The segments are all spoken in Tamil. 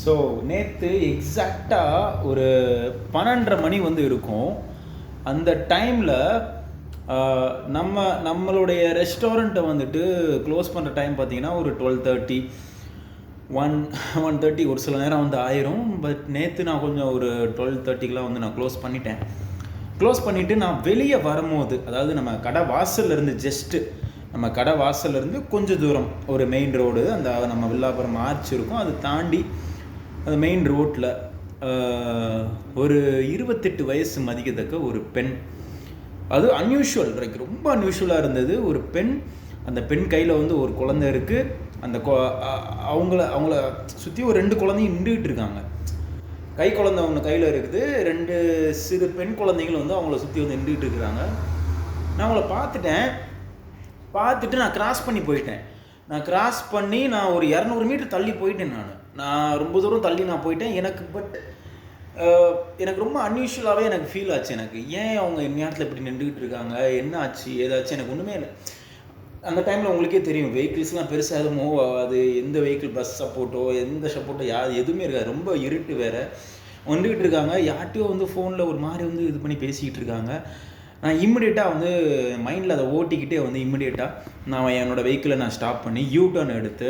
ஸோ நேற்று எக்ஸாக்டாக ஒரு 12:30 மணி வந்து இருக்கும். அந்த டைமில் நம்மளுடைய ரெஸ்டாரண்ட்டை வந்துட்டு க்ளோஸ் பண்ணுற டைம் பார்த்தீங்கன்னா ஒரு 12:30 1:30 ஒரு சில நேரம் வந்து ஆயிரும். பட் நேற்று நான் கொஞ்சம் ஒரு 12:30க்கெலாம் வந்து நான் க்ளோஸ் பண்ணிவிட்டு நான் வெளியே வரும்போது, அதாவது நம்ம கடை வாசல்லேருந்து நம்ம கடை வாசல்லேருந்து கொஞ்சம் தூரம் ஒரு மெயின் ரோடு, அந்த நம்ம வில்லாபுரம் ஆர்ச் இருக்கும், அது தாண்டி அந்த மெயின் ரோட்டில் ஒரு 28 வயசு மதிக்கத்தக்க ஒரு பெண், அது அன்யூஷுவல், ரொம்ப அன்யூஷுவலாக இருந்தது. ஒரு பெண், அந்த பெண் கையில் வந்து ஒரு குழந்தை இருக்குது. அந்த அவங்கள சுற்றி ஒரு 2 குழந்தைங்க நின்றுக்கிட்டு இருக்காங்க. கை குழந்தை ஒன்று கையில் இருக்குது, 2 சிறு பெண் குழந்தைகள் வந்து அவங்கள சுற்றி வந்து நின்றுக்கிட்டு இருக்கிறாங்க. நான் அவங்கள பார்த்துட்டு நான் கிராஸ் பண்ணி போயிட்டேன். நான் ஒரு 200 மீட்டர் தள்ளி போயிட்டேன். நான் ரொம்ப தூரம் தள்ளி நான் போயிட்டேன். எனக்கு ரொம்ப அன்யூஷுவலாகவே எனக்கு ஃபீல் ஆச்சு. எனக்கு ஏன் அவங்க நேரத்தில் இப்படி நின்றுக்கிட்டு இருக்காங்க, என்ன ஆச்சு ஏதாச்சும் எனக்கு ஒன்றுமே இல்லை. அந்த டைமில் உங்களுக்கே தெரியும், வெஹிக்கிள்ஸ்லாம் பெருசாக எதுவும் மூவ் ஆகாது. எந்த வெஹிக்கிள், பஸ் சப்போர்ட்டோ எந்த சப்போர்ட்டோ எதுவுமே இருக்காது. ரொம்ப இருட்டு வேறு. வந்துக்கிட்டு இருக்காங்க, யார்ட்டையோ வந்து ஃபோனில் ஒரு மாதிரி வந்து இது பண்ணி பேசிக்கிட்டு இருக்காங்க. நான் இம்மிடியேட்டாக வந்து மைண்டில் அதை ஓட்டிக்கிட்டே வந்து இம்மிடியேட்டாக நான் என்னோடய வெஹிக்கிளை நான் ஸ்டாப் பண்ணி யூ-டர்ன் எடுத்து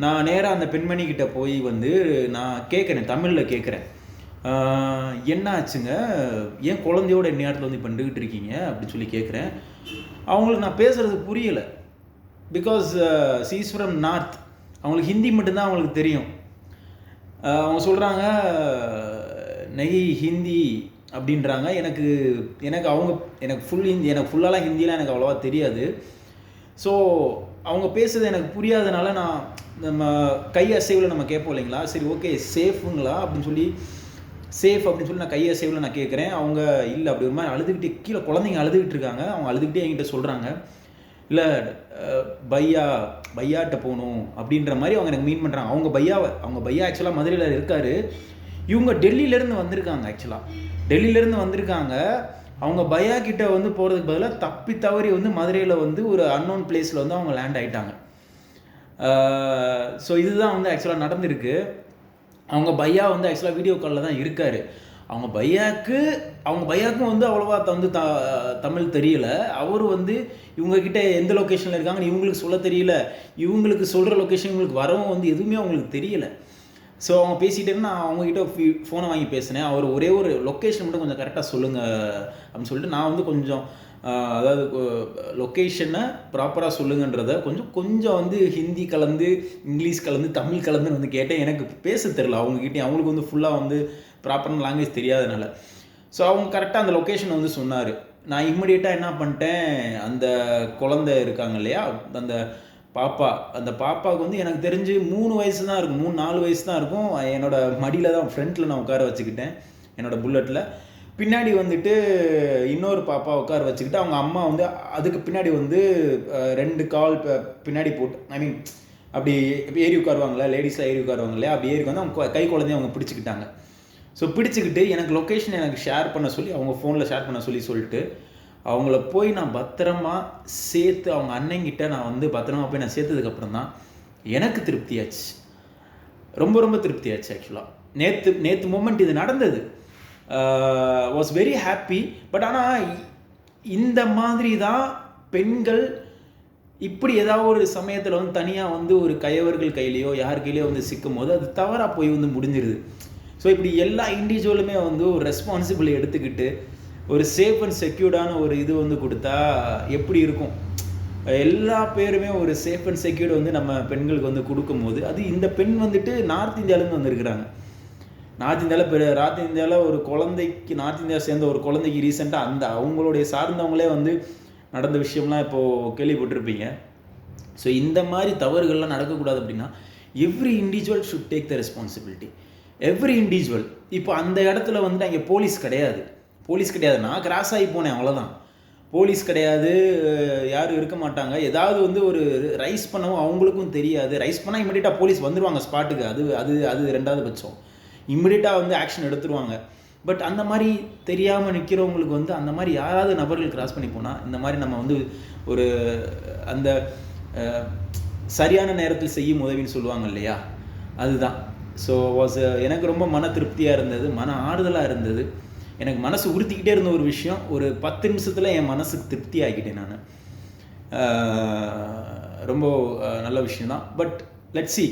நான் நேராக அந்த பெண்மணிக்கிட்ட போய் வந்து நான் கேட்குறேன், தமிழில் கேட்குறேன், என்ன ஆச்சுங்க, ஏன் குழந்தையோட நேரத்தில் வந்து இப்போ நின்றுக்கிட்டு இருக்கீங்க அப்படின்னு சொல்லி கேட்குறேன். அவங்களுக்கு நான் பேசுகிறது புரியலை. பிகாஸ் சீஸ் ஃப்ரம் நார்த், அவங்களுக்கு ஹிந்தி மட்டும்தான் அவங்களுக்கு தெரியும். அவங்க சொல்கிறாங்க நெய் ஹிந்தி அப்படின்றாங்க. எனக்கு ஃபுல் ஹிந்தி, எனக்கு ஃபுல்லாலாம் ஹிந்திலாம் எனக்கு அவ்வளோவா தெரியாது. ஸோ அவங்க பேசுறது எனக்கு புரியாதனால நம்ம கை அசைவில் நம்ம கேட்போம் இல்லைங்களா, சரி ஓகே சேஃபுங்களா அப்படின்னு சொல்லி நான் கை அசைவில் நான் கேட்குறேன். அவங்க இல்லை, அப்படி ஒரு மாதிரி அழுதுகிட்டே, கீழே குழந்தைங்க அழுதுகிட்டு இருக்காங்க. அவங்க அழுதுகிட்டே என்கிட்ட சொல்கிறாங்க, இல்லை பையாட்ட போகணும் அப்படின்ற மாதிரி அவங்க எனக்கு மீன் பண்ணுறாங்க. அவங்க பையா ஆக்சுவலாக மதுரையில் இருக்கார். இவங்க டெல்லியிலேருந்து வந்திருக்காங்க. அவங்க பையா கிட்ட வந்து போகிறதுக்கு பதிலாக தப்பி தவறி வந்து மதுரையில் வந்து ஒரு அன்னோன் பிளேஸில் வந்து அவங்க லேண்ட் ஆகிட்டாங்க. ஸோ இதுதான் வந்து ஆக்சுவலாக நடந்திருக்கு. அவங்க பையா வந்து ஆக்சுவலாக வீடியோ காலில் தான் இருக்கார். அவங்க பையாவுக்கும் வந்து அவ்வளோவா வந்து தமிழ் தெரியல. அவர் வந்து இவங்கக்கிட்ட எந்த லொக்கேஷனில் இருக்காங்கன்னு இவங்களுக்கு சொல்ல தெரியல. இவங்களுக்கு சொல்கிற லொக்கேஷன் இவங்களுக்கு வரவும் வந்து எதுவுமே அவங்களுக்கு தெரியல. ஸோ அவங்க பேசிகிட்டேன்னு நான் அவங்ககிட்ட ஃபோனை வாங்கி பேசினேன். அவர் ஒரே ஒரு லொக்கேஷன் மட்டும் கொஞ்சம் கரெக்டாக சொல்லுங்கள் அப்படின்னு சொல்லிட்டு நான் வந்து கொஞ்சம் அதாவது லொக்கேஷனை ப்ராப்பராக சொல்லுங்கன்றத கொஞ்சம் வந்து ஹிந்தி கலந்து இங்கிலீஷ் கலந்து தமிழ் கலந்துன்னு வந்து கேட்டேன். எனக்கு பேச தெரில அவங்ககிட்டயும். அவங்களுக்கு வந்து ஃபுல்லாக வந்து ப்ராப்பரான லாங்குவேஜ் தெரியாதனால. ஸோ அவங்க கரெக்டாக அந்த லொக்கேஷனை வந்து சொன்னார். நான் இம்மிடியேட்டாக என்ன பண்ணிட்டேன், அந்த குழந்தை இருக்காங்க இல்லையா, அந்த பாப்பாவுக்கு வந்து எனக்கு தெரிஞ்சு 3 வயசு தான் இருக்கும், 3-4 வயசு தான் இருக்கும். என்னோடய மடியில் தான் ஃப்ரண்ட்டில் நான் உட்கார வச்சுக்கிட்டேன். என்னோடய புல்லட்டில் பின்னாடி வந்துட்டு இன்னொரு பாப்பா உட்கார வச்சுக்கிட்டு, அவங்க அம்மா வந்து அதுக்கு பின்னாடி வந்து 2 கால் பின்னாடி போட்டு, அப்படி ஏறி உட்காருவாங்களே, லேடிஸ்லாம் ஏறி உட்காருவாங்க இல்லையா, அப்படி ஏறி வந்து அவங்க கை குழந்தைய அவங்க பிடிச்சிக்கிட்டாங்க. ஸோ பிடிச்சிக்கிட்டு எனக்கு லொக்கேஷன் எனக்கு ஷேர் பண்ண சொல்லி, அவங்க ஃபோனில் ஷேர் பண்ண சொல்லிட்டு அவங்கள போய் நான் பத்திரமா சேர்த்து, அவங்க அண்ணங்கிட்ட நான் வந்து பத்திரமா போய் நான் சேர்த்ததுக்கப்புறம் தான் எனக்கு திருப்தியாச்சு. ரொம்ப ரொம்ப திருப்தியாச்சு. ஆக்சுவலாக நேற்று மூமெண்ட் இது நடந்தது. Was very happy. பட் ஆனால் இந்த மாதிரி தான் பெண்கள் இப்படி ஏதாவது ஒரு சமயத்தில் வந்து தனியாக வந்து ஒரு கயவர்கள் கையிலையோ யார் கையிலையோ வந்து சிக்கும் போது அது தவறாக போய் வந்து முடிஞ்சிருது. ஸோ இப்படி எல்லா இண்டிவிஜுவலுமே வந்து ஒரு ரெஸ்பான்சிபிள் எடுத்துக்கிட்டு ஒரு சேஃப் அண்ட் செக்யூர்டான ஒரு இது வந்து கொடுத்தா எப்படி இருக்கும். எல்லா பேருமே ஒரு சேஃப் அண்ட் செக்யூர்டு வந்து நம்ம பெண்களுக்கு வந்து கொடுக்கும்போது, அது இந்த பெண் வந்துட்டு நார்த் இந்தியாவிலேருந்து வந்திருக்கிறாங்க. நார்த் இந்தியாவில் ஒரு குழந்தைக்கு, நார்த் இந்தியா சேர்ந்த ஒரு குழந்தைக்கு ரீசெண்டாக அவங்களுடைய சார்ந்தவங்களே வந்து நடந்த விஷயம்லாம் இப்போது கேள்விப்பட்டிருப்பீங்க. ஸோ இந்த மாதிரி தவறுகள்லாம் நடக்கக்கூடாது அப்படின்னா every individual should take the responsibility. Every individual. இப்போ அந்த இடத்துல வந்துட்டு அங்கே போலீஸ் கிடையாது. நான் கிராஸ் ஆகி போனேன், அவ்வளோதான். போலீஸ் கிடையாது, யாரும் இருக்க மாட்டாங்க. ஏதாவது வந்து ஒரு ரைஸ் பண்ணவும் அவங்களுக்கும் தெரியாது. ரைஸ் பண்ணால் இம்மிடியேட்டாக போலீஸ் வந்துடுவாங்க ஸ்பாட்டுக்கு. அது 2வது பட்சம். இம்மிடியேட்டாக வந்து ஆக்ஷன் எடுத்துருவாங்க. பட் அந்த மாதிரி தெரியாமல் நிற்கிறவங்களுக்கு வந்து அந்த மாதிரி யாராவது நபர்கள் கிராஸ் பண்ணி போனால், இந்த மாதிரி நம்ம வந்து ஒரு அந்த சரியான நேரத்தில் செய்யும் உதவின்னு சொல்லுவாங்க இல்லையா, அதுதான். ஸோ எனக்கு ரொம்ப மன திருப்தியாக இருந்தது, மன ஆறுதலாக இருந்தது. எனக்கு மனசு உறுத்திக்கிட்டே இருந்த ஒரு விஷயம் ஒரு 10 நிமிஷத்தில் என் மனசுக்கு திருப்தி ஆகிட்டேன் நான். ரொம்ப நல்ல விஷயந்தான். பட் லெட்ஸ் சி,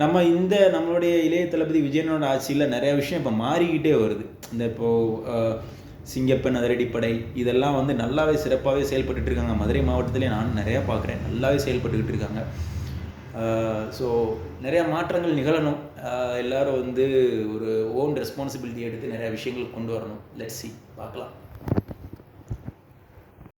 நம்மளுடைய இளைய தளபதி விஜயனோட ஆட்சியில் நிறையா விஷயம் இப்போ மாறிக்கிட்டே வருது. இந்த இப்போது சிங்கப்பெண், அதிரடிப்படை இதெல்லாம் வந்து நல்லாவே சிறப்பாகவே செயல்பட்டுட்டு இருக்காங்க. மதுரை மாவட்டத்திலே நானும் நிறையா பார்க்குறேன், நல்லாவே செயல்பட்டுக்கிட்டு இருக்காங்க. ஸோ நிறையா மாற்றங்கள் நிகழணும். எல்லோரும் வந்து ஒரு ஓன் ரெஸ்பான்சிபிலிட்டி எடுத்து நிறையா விஷயங்கள் கொண்டு வரணும். லெட்ஸ் சி, பார்க்கலாம்.